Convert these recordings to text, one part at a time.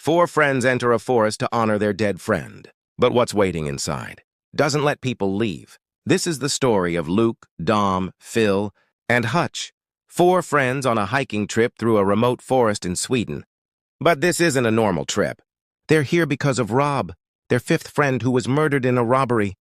Four friends enter a forest to honor their dead friend. But what's waiting inside? Doesn't let people leave. This is the story of Luke, Dom, Phil, and Hutch, four friends on a hiking trip through a remote forest in Sweden. But this isn't a normal trip. They're here because of Rob, their fifth friend who was murdered in a robbery.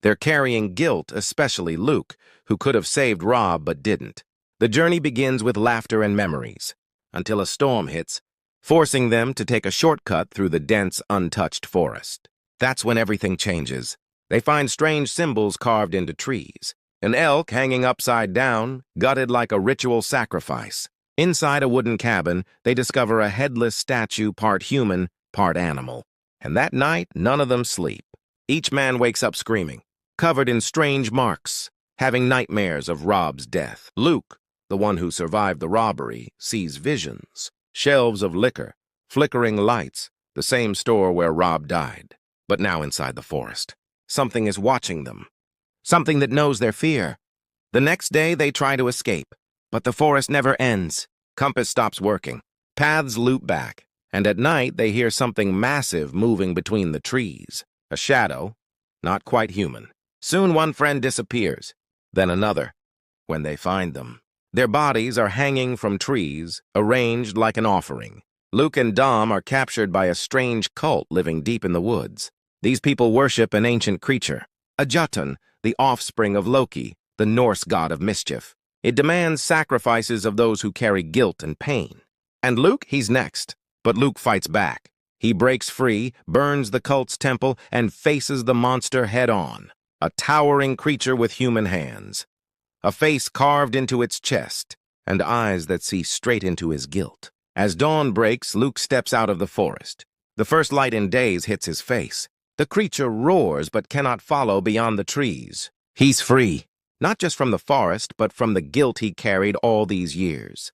They're carrying guilt, especially Luke, who could have saved Rob but didn't. The journey begins with laughter and memories, until a storm hits, forcing them to take a shortcut through the dense, untouched forest. That's when everything changes. They find strange symbols carved into trees. An elk hanging upside down, gutted like a ritual sacrifice. Inside a wooden cabin, they discover a headless statue, part human, part animal. And that night, none of them sleep. Each man wakes up screaming, covered in strange marks, having nightmares of Rob's death. Luke, the one who survived the robbery, sees visions, shelves of liquor, flickering lights, the same store where Rob died. But now inside the forest, something is watching them, something that knows their fear. The next day, they try to escape, but the forest never ends. Compass stops working, paths loop back, and at night they hear something massive moving between the trees. A shadow, not quite human. Soon one friend disappears, then another. When they find them, their bodies are hanging from trees, arranged like an offering. Luke and Dom are captured by a strange cult living deep in the woods. These people worship an ancient creature, a Jotun, the offspring of Loki, the Norse god of mischief. It demands sacrifices of those who carry guilt and pain. And Luke, he's next. But Luke fights back. He breaks free, burns the cult's temple, and faces the monster head-on. A towering creature with human hands. A face carved into its chest, and eyes that see straight into his guilt. As dawn breaks, Luke steps out of the forest. The first light in days hits his face. The creature roars but cannot follow beyond the trees. He's free, not just from the forest, but from the guilt he carried all these years.